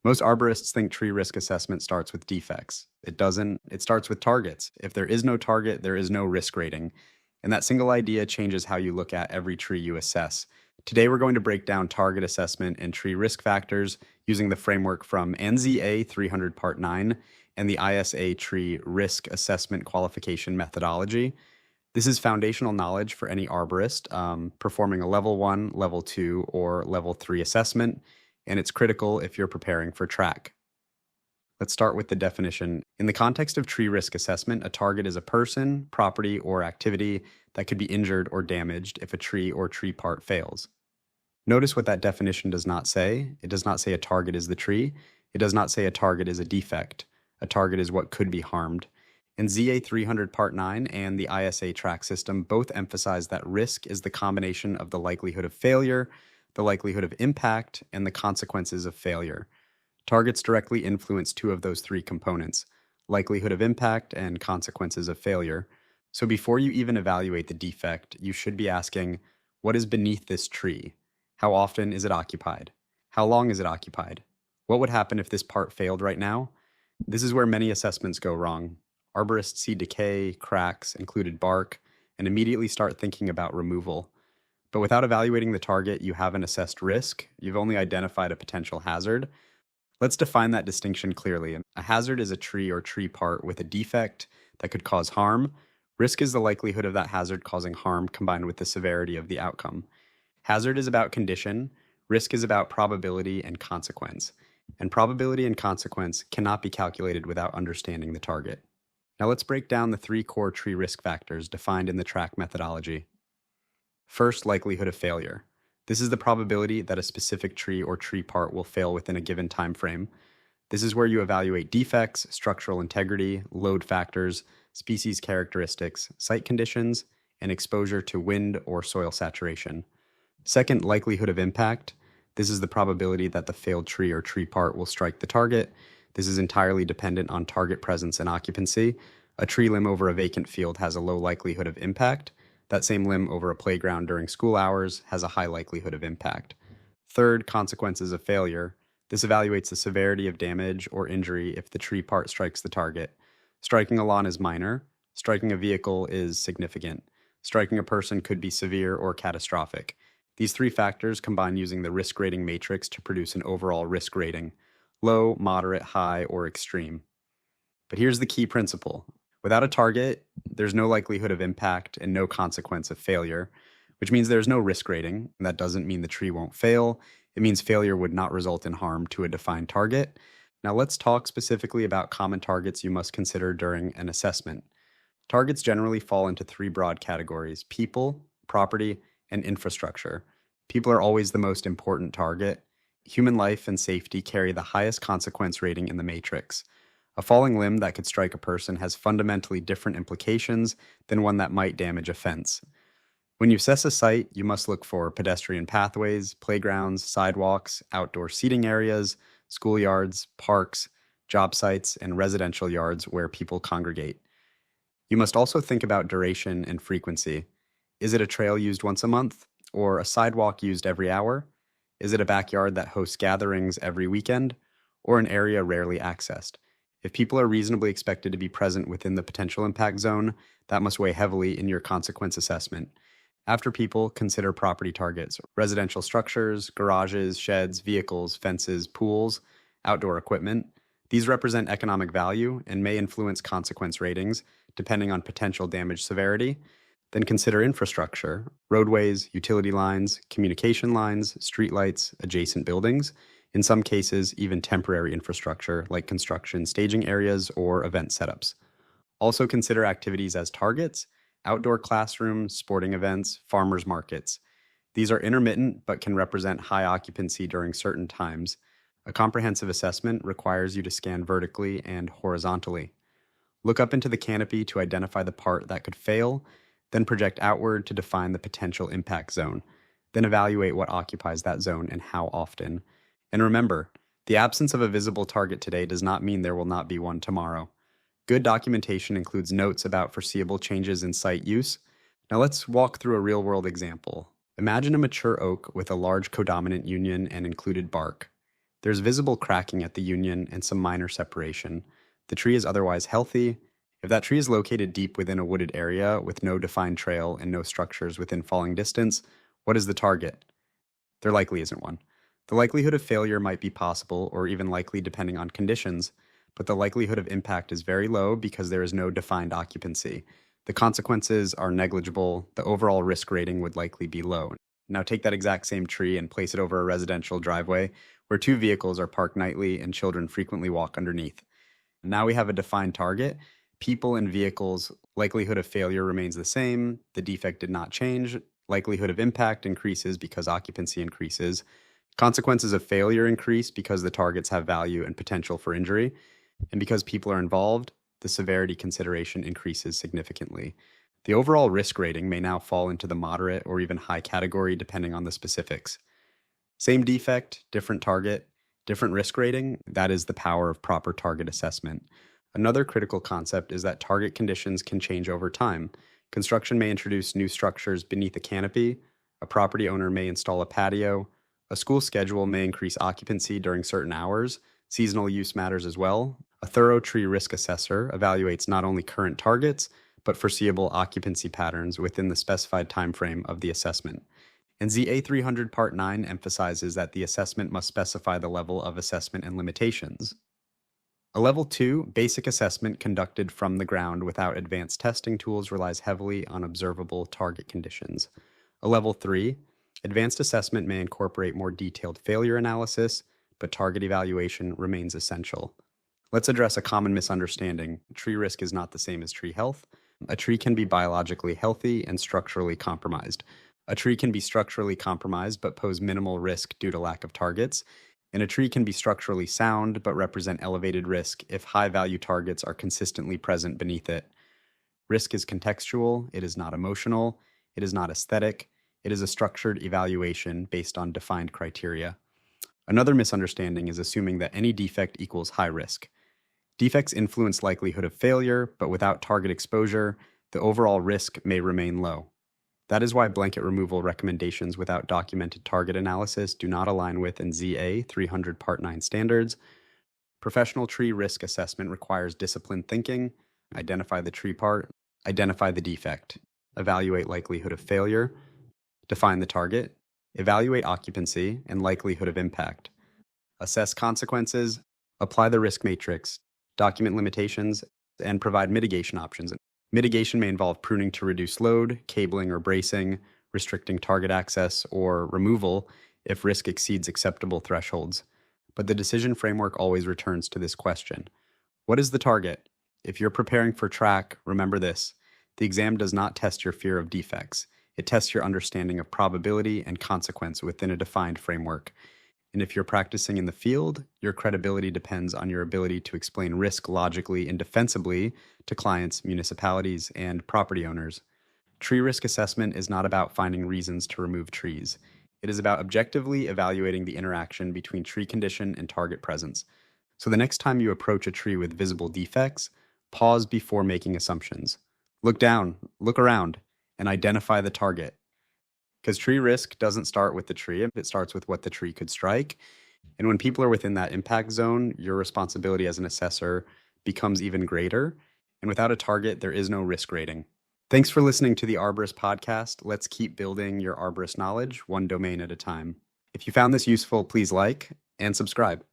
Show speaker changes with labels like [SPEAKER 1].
[SPEAKER 1] Most arborists think tree risk assessment starts with defects. It doesn't. It starts with targets. If there is no target, there is no risk rating. And that single idea changes how you look at every tree you assess. Today, we're going to break down target assessment and tree risk factors using the framework from ANSI A300 Part 9 and the ISA TRAQ Risk Assessment Qualification Methodology. This is foundational knowledge for any arborist performing a Level 1, Level 2, or Level 3 assessment, and it's critical if you're preparing for TRAQ. Let's start with the definition. In the context of tree risk assessment, a target is a person, property, or activity that could be injured or damaged if a tree or tree part fails. Notice what that definition does not say. It does not say a target is the tree. It does not say a target is a defect. A target is what could be harmed. And ANSI A300 Part 9 and the ISA TRAQ system both emphasize that risk is the combination of the likelihood of failure, the likelihood of impact, and the consequences of failure. Targets directly influence two of those three components, likelihood of impact and consequences of failure. So before you even evaluate the defect, you should be asking, what is beneath this tree? How often is it occupied? How long is it occupied? What would happen if this part failed right now? This is where many assessments go wrong. Arborists see decay, cracks, included bark, and immediately start thinking about removal. But without evaluating the target, you haven't assessed risk. You've only identified a potential hazard. Let's define that distinction clearly. A hazard is a tree or tree part with a defect that could cause harm. Risk is the likelihood of that hazard causing harm combined with the severity of the outcome. Hazard is about condition. Risk is about probability and consequence. And probability and consequence cannot be calculated without understanding the target. Now let's break down the three core tree risk factors defined in the TRAQ methodology. First, likelihood of failure. This is the probability that a specific tree or tree part will fail within a given time frame. This is where you evaluate defects, structural integrity, load factors, species characteristics, site conditions, and exposure to wind or soil saturation. Second, likelihood of impact. This is the probability that the failed tree or tree part will strike the target. This is entirely dependent on target presence and occupancy. A tree limb over a vacant field has a low likelihood of impact. That same limb over a playground during school hours has a high likelihood of impact. Third, consequences of failure. This evaluates the severity of damage or injury if the tree part strikes the target. Striking a lawn is minor. Striking a vehicle is significant. Striking a person could be severe or catastrophic. These three factors combine using the risk rating matrix to produce an overall risk rating: low, moderate, high, or extreme. But here's the key principle. Without a target, there's no likelihood of impact and no consequence of failure, which means there's no risk rating. And that doesn't mean the tree won't fail. It means failure would not result in harm to a defined target. Now let's talk specifically about common targets you must consider during an assessment. Targets generally fall into three broad categories: people, property, and infrastructure. People are always the most important target. Human life and safety carry the highest consequence rating in the matrix. A falling limb that could strike a person has fundamentally different implications than one that might damage a fence. When you assess a site, you must look for pedestrian pathways, playgrounds, sidewalks, outdoor seating areas, schoolyards, parks, job sites, and residential yards where people congregate. You must also think about duration and frequency. Is it a trail used once a month, or a sidewalk used every hour? Is it a backyard that hosts gatherings every weekend, or an area rarely accessed? If people are reasonably expected to be present within the potential impact zone, that must weigh heavily in your consequence assessment. After people, consider property targets: residential structures, garages, sheds, vehicles, fences, pools, outdoor equipment. These represent economic value and may influence consequence ratings, depending on potential damage severity. Then consider infrastructure: roadways, utility lines, communication lines, streetlights, adjacent buildings. In some cases, even temporary infrastructure like construction staging areas or event setups. Also consider activities as targets: outdoor classrooms, sporting events, farmers markets. These are intermittent but can represent high occupancy during certain times. A comprehensive assessment requires you to scan vertically and horizontally. Look up into the canopy to identify the part that could fail, then project outward to define the potential impact zone. Then evaluate what occupies that zone and how often. And remember, the absence of a visible target today does not mean there will not be one tomorrow. Good documentation includes notes about foreseeable changes in site use. Now let's walk through a real-world example. Imagine a mature oak with a large codominant union and included bark. There's visible cracking at the union and some minor separation. The tree is otherwise healthy. If that tree is located deep within a wooded area with no defined trail and no structures within falling distance, what is the target? There likely isn't one. The likelihood of failure might be possible or even likely depending on conditions, but the likelihood of impact is very low because there is no defined occupancy. The consequences are negligible. The overall risk rating would likely be low. Now take that exact same tree and place it over a residential driveway where two vehicles are parked nightly and children frequently walk underneath. Now we have a defined target. People and vehicles, likelihood of failure remains the same. The defect did not change. Likelihood of impact increases because occupancy increases. Consequences of failure increase because the targets have value and potential for injury. And because people are involved, the severity consideration increases significantly. The overall risk rating may now fall into the moderate or even high category depending on the specifics. Same defect, different target, different risk rating. That is the power of proper target assessment. Another critical concept is that target conditions can change over time. Construction may introduce new structures beneath a canopy. A property owner may install a patio. A school schedule may increase occupancy during certain hours. Seasonal use matters as well. A thorough tree risk assessor evaluates not only current targets, but foreseeable occupancy patterns within the specified time frame of the assessment. ANSI A300 Part 9 emphasizes that the assessment must specify the level of assessment and limitations. A Level 2 basic assessment conducted from the ground without advanced testing tools relies heavily on observable target conditions. A Level 3 advanced assessment may incorporate more detailed failure analysis, but target evaluation remains essential. Let's address a common misunderstanding. Tree risk is not the same as tree health. A tree can be biologically healthy and structurally compromised. A tree can be structurally compromised but pose minimal risk due to lack of targets. And a tree can be structurally sound but represent elevated risk if high-value targets are consistently present beneath it. Risk is contextual, it is not emotional, it is not aesthetic, it is a structured evaluation based on defined criteria. Another misunderstanding is assuming that any defect equals high risk. Defects influence likelihood of failure, but without target exposure, the overall risk may remain low. That is why blanket removal recommendations without documented target analysis do not align with ANSI A300 Part 9 standards. Professional tree risk assessment requires disciplined thinking, identify the tree part, identify the defect, evaluate likelihood of failure, define the target, evaluate occupancy and likelihood of impact, assess consequences, apply the risk matrix, document limitations, and provide mitigation options. Mitigation may involve pruning to reduce load, cabling or bracing, restricting target access, or removal if risk exceeds acceptable thresholds. But the decision framework always returns to this question. What is the target? If you're preparing for TRAQ, remember this. The exam does not test your fear of defects. It tests your understanding of probability and consequence within a defined framework. And if you're practicing in the field, your credibility depends on your ability to explain risk logically and defensibly to clients, municipalities, and property owners. Tree risk assessment is not about finding reasons to remove trees. It is about objectively evaluating the interaction between tree condition and target presence. So the next time you approach a tree with visible defects, pause before making assumptions. Look down, look around, and identify the target. Because tree risk doesn't start with the tree, it starts with what the tree could strike. And when people are within that impact zone, your responsibility as an assessor becomes even greater. And without a target, there is no risk rating. Thanks for listening to the Arborist Podcast. Let's keep building your arborist knowledge one domain at a time. If you found this useful, please like and subscribe.